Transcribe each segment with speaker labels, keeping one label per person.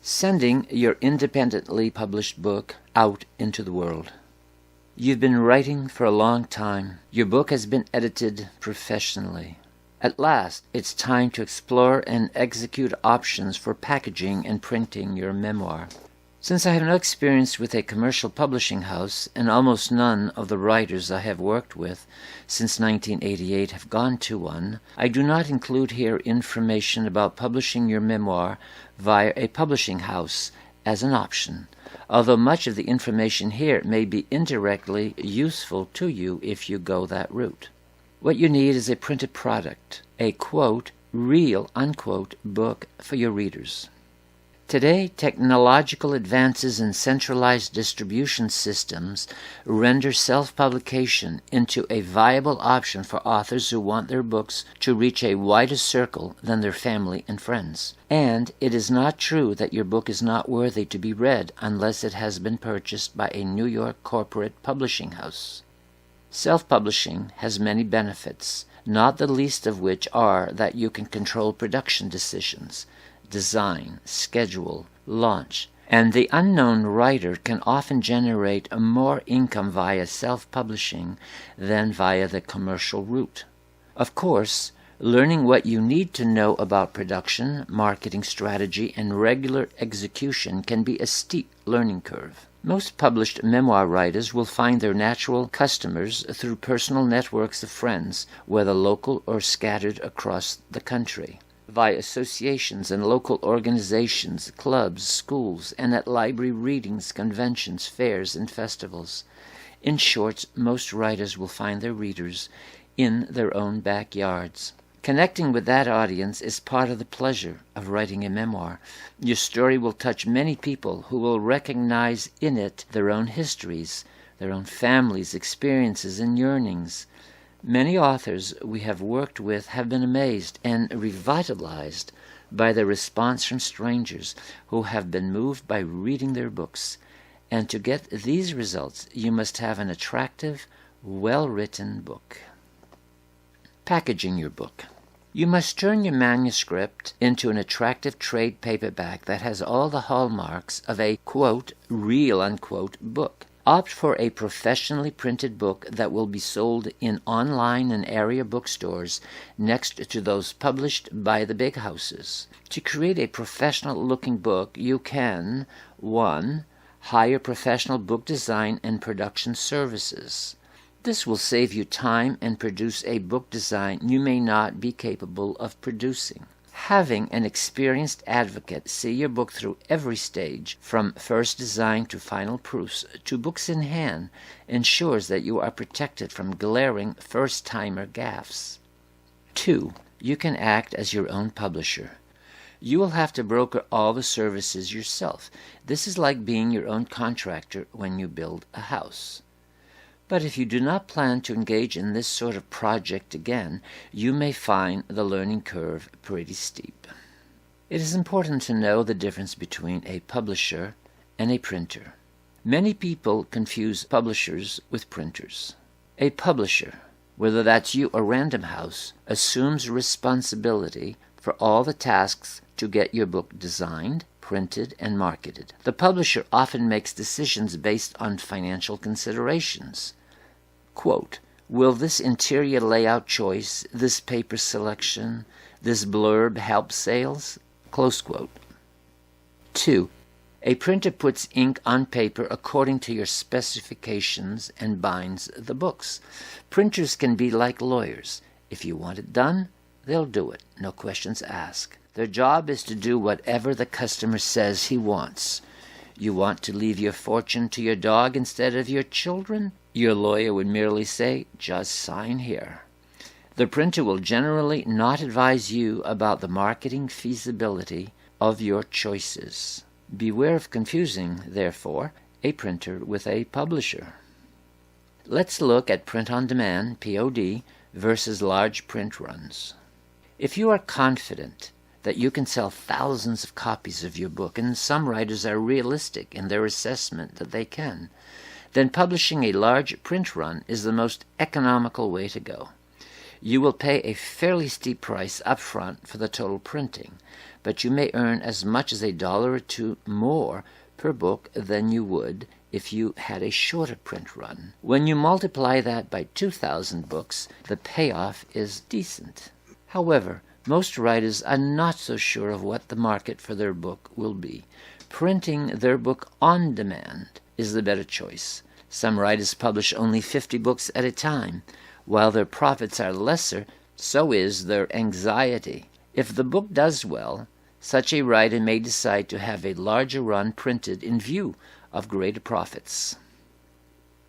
Speaker 1: Sending your independently published book out into the world. You've been writing for a long time. Your book has been edited professionally. At last, it's time to explore and execute options for packaging and printing your memoir. Since I have no experience with a commercial publishing house, and almost none of the writers I have worked with since 1988 have gone to one, I do not include here information about publishing your memoir via a publishing house as an option, although much of the information here may be indirectly useful to you if you go that route. What you need is a printed product, a quote, real, unquote, book for your readers. Today, technological advances in centralized distribution systems render self-publication into a viable option for authors who want their books to reach a wider circle than their family and friends. And it is not true that your book is not worthy to be read unless it has been purchased by a New York corporate publishing house. Self-publishing has many benefits, not the least of which are that you can control production decisions, design, schedule, launch, and the unknown writer can often generate more income via self-publishing than via the commercial route. Of course, learning what you need to know about production, marketing strategy, and regular execution can be a steep learning curve. Most published memoir writers will find their natural customers through personal networks of friends, whether local or scattered across the country, via associations and local organizations, clubs, schools, and at library readings, conventions, fairs, and festivals. In short, most writers will find their readers in their own backyards. Connecting with that audience is part of the pleasure of writing a memoir. Your story will touch many people who will recognize in it their own histories, their own families, experiences, and yearnings. Many authors we have worked with have been amazed and revitalized by the response from strangers who have been moved by reading their books. And to get these results, you must have an attractive, well-written book. Packaging your book. You must turn your manuscript into an attractive trade paperback that has all the hallmarks of a, quote, real, unquote, book. Opt for a professionally printed book that will be sold in online and area bookstores next to those published by the big houses. To create a professional-looking book, you can 1. Hire professional book design and production services. This will save you time and produce a book design you may not be capable of producing. Having an experienced advocate see your book through every stage, from first design to final proofs to books in hand, ensures that you are protected from glaring first-timer gaffes. 2. You can act as your own publisher. You will have to broker all the services yourself. This is like being your own contractor when you build a house. But if you do not plan to engage in this sort of project again, you may find the learning curve pretty steep. It is important to know the difference between a publisher and a printer. Many people confuse publishers with printers. A publisher, whether that's you or Random House, assumes responsibility for all the tasks to get your book designed, printed, and marketed. The publisher often makes decisions based on financial considerations. Quote, will this interior layout choice, this paper selection, this blurb help sales? Close quote. 2. A printer puts ink on paper according to your specifications and binds the books. Printers can be like lawyers. If you want it done, they'll do it, no questions asked. Their job is to do whatever the customer says he wants. You want to leave your fortune to your dog instead of your children? Your lawyer would merely say, just sign here. The printer will generally not advise you about the marketing feasibility of your choices. Beware of confusing, therefore, a printer with a publisher. Let's look at print-on-demand, POD, versus large print runs. If you are confident that you can sell thousands of copies of your book, and some writers are realistic in their assessment that they can, then publishing a large print run is the most economical way to go. You will pay a fairly steep price up front for the total printing, but you may earn as much as $1 or $2 more per book than you would if you had a shorter print run. When you multiply that by 2,000 books, the payoff is decent. However, most writers are not so sure of what the market for their book will be. Printing their book on demand is the better choice. Some writers publish only 50 books at a time. While their profits are lesser, so is their anxiety. If the book does well, such a writer may decide to have a larger run printed in view of greater profits.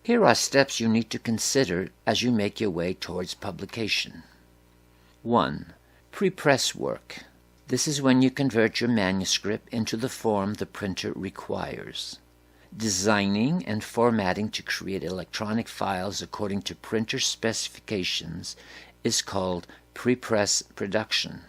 Speaker 1: Here are steps you need to consider as you make your way towards publication. 1. Pre-press work. This is when you convert your manuscript into the form the printer requires. Designing and formatting to create electronic files according to printer specifications is called pre-press production.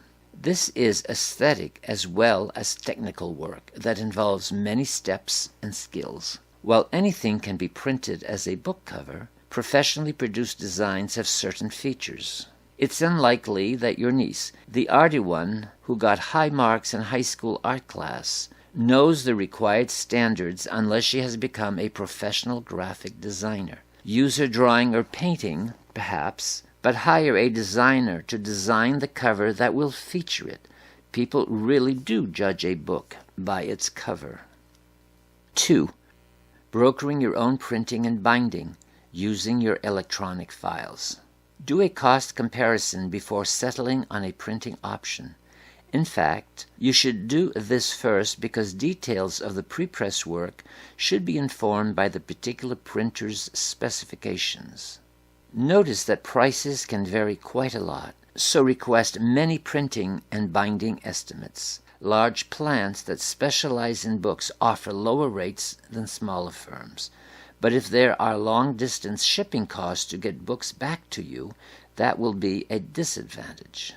Speaker 1: This is aesthetic as well as technical work that involves many steps and skills. While anything can be printed as a book cover, professionally produced designs have certain features. It's unlikely that your niece, the arty one who got high marks in high school art class, knows the required standards unless she has become a professional graphic designer. Use her drawing or painting, perhaps, but hire a designer to design the cover that will feature it. People really do judge a book by its cover. 2. Brokering your own printing and binding using your electronic files. Do a cost comparison before settling on a printing option. In fact, you should do this first because details of the pre-press work should be informed by the particular printer's specifications. Notice that prices can vary quite a lot, so request many printing and binding estimates. Large plants that specialize in books offer lower rates than smaller firms. But if there are long-distance shipping costs to get books back to you, that will be a disadvantage.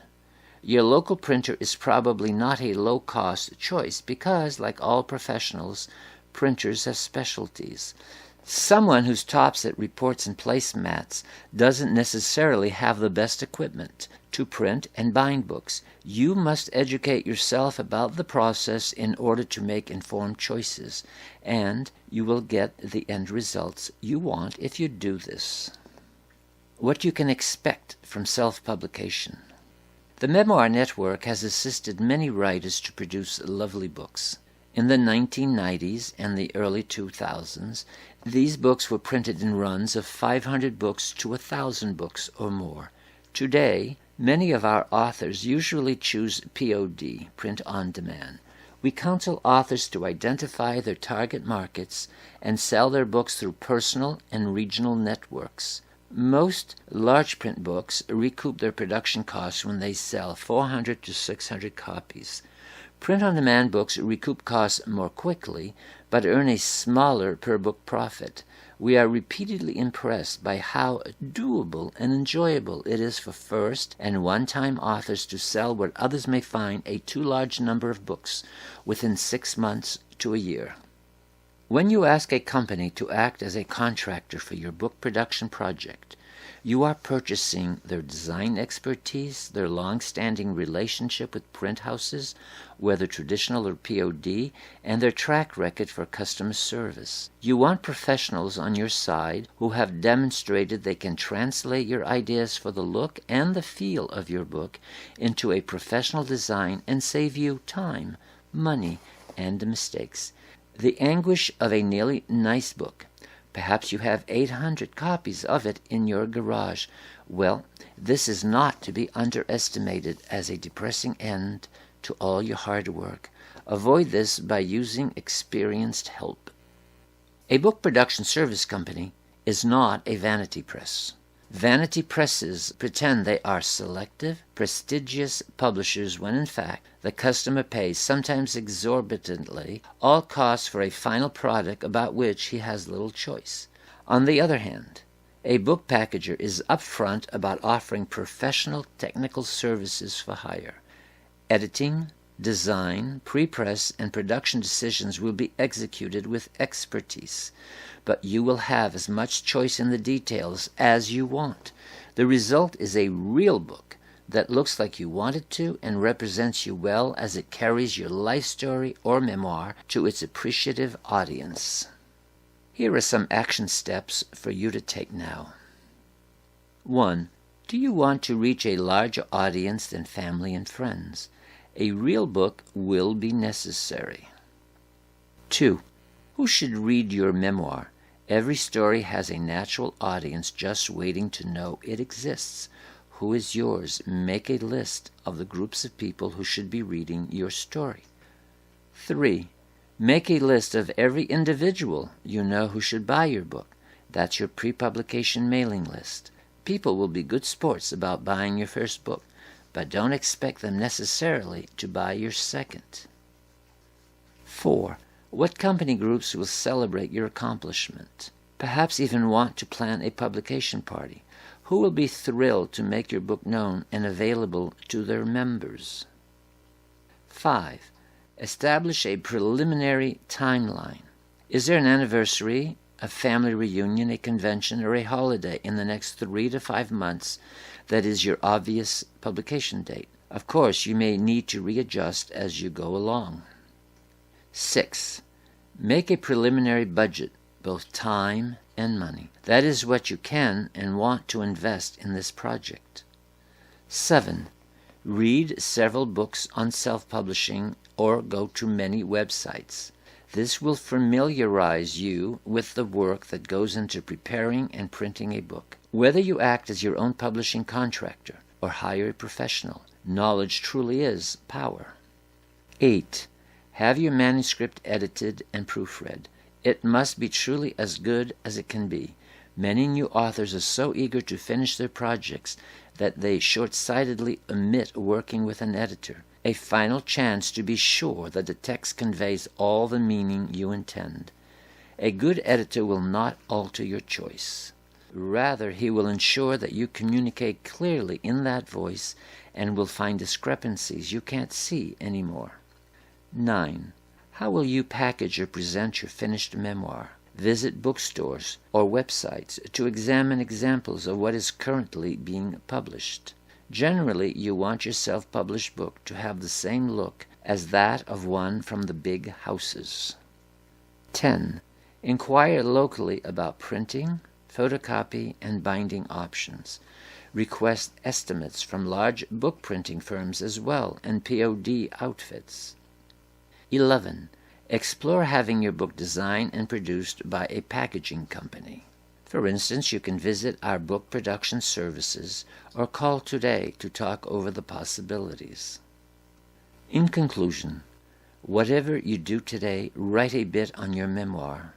Speaker 1: Your local printer is probably not a low-cost choice because, like all professionals, printers have specialties. Someone who stops at reports and placemats doesn't necessarily have the best equipment to print and bind books. You must educate yourself about the process in order to make informed choices, and you will get the end results you want if you do this. What you can expect from self-publication. The Memoir Network has assisted many writers to produce lovely books. In the 1990s and the early 2000s, these books were printed in runs of 500 books to 1,000 books or more. Today, many of our authors usually choose POD, print on demand. We counsel authors to identify their target markets and sell their books through personal and regional networks. Most large print books recoup their production costs when they sell 400 to 600 copies. Print-on-demand books recoup costs more quickly, but earn a smaller per-book profit. We are repeatedly impressed by how doable and enjoyable it is for first- and one-time authors to sell what others may find a too large number of books within 6 months to a year. When you ask a company to act as a contractor for your book production project, you are purchasing their design expertise, their long-standing relationship with print houses, whether traditional or POD, and their track record for customer service. You want professionals on your side who have demonstrated they can translate your ideas for the look and the feel of your book into a professional design and save you time, money, and mistakes. The anguish of a nearly nice book. Perhaps you have 800 copies of it in your garage. Well, this is not to be underestimated as a depressing end to all your hard work. Avoid this by using experienced help. A book production service company is not a vanity press. Vanity presses pretend they are selective, prestigious publishers when in fact the customer pays, sometimes exorbitantly, all costs for a final product about which he has little choice. On the other hand, a book packager is upfront about offering professional technical services for hire. Editing, design, pre-press, and production decisions will be executed with expertise, but you will have as much choice in the details as you want. The result is a real book that looks like you want it to and represents you well as it carries your life story or memoir to its appreciative audience. Here are some action steps for you to take now. 1. Do you want to reach a larger audience than family and friends? A real book will be necessary. 2. Who should read your memoir? Every story has a natural audience just waiting to know it exists. Who is yours? Make a list of the groups of people who should be reading your story. 3. Make a list of every individual you know who should buy your book. That's your pre-publication mailing list. People will be good sports about buying your first book, but don't expect them necessarily to buy your second. 4. What company groups will celebrate your accomplishment? Perhaps even want to plan a publication party. Who will be thrilled to make your book known and available to their members? 5. Establish a preliminary timeline. Is there an anniversary, a family reunion, a convention, or a holiday in the next 3 to 5 months that is your obvious publication date? Of course, you may need to readjust as you go along. 6. Make a preliminary budget, both time and money. That is what you can and want to invest in this project. 7. Read several books on self-publishing or go to many websites. This will familiarize you with the work that goes into preparing and printing a book. Whether you act as your own publishing contractor or hire a professional, knowledge truly is power. 8. Have your manuscript edited and proofread. It must be truly as good as it can be. Many new authors are so eager to finish their projects that they short-sightedly omit working with an editor. A final chance to be sure that the text conveys all the meaning you intend. A good editor will not alter your choice. Rather, he will ensure that you communicate clearly in that voice and will find discrepancies you can't see anymore. 9. How will you package or present your finished memoir? Visit bookstores or websites to examine examples of what is currently being published. Generally, you want your self-published book to have the same look as that of one from the big houses. 10. Inquire locally about printing, photocopy, and binding options. Request estimates from large book printing firms as well and POD outfits. 11. Explore having your book designed and produced by a packaging company. For instance, you can visit our book production services or call today to talk over the possibilities. In conclusion, whatever you do today, write a bit on your memoir.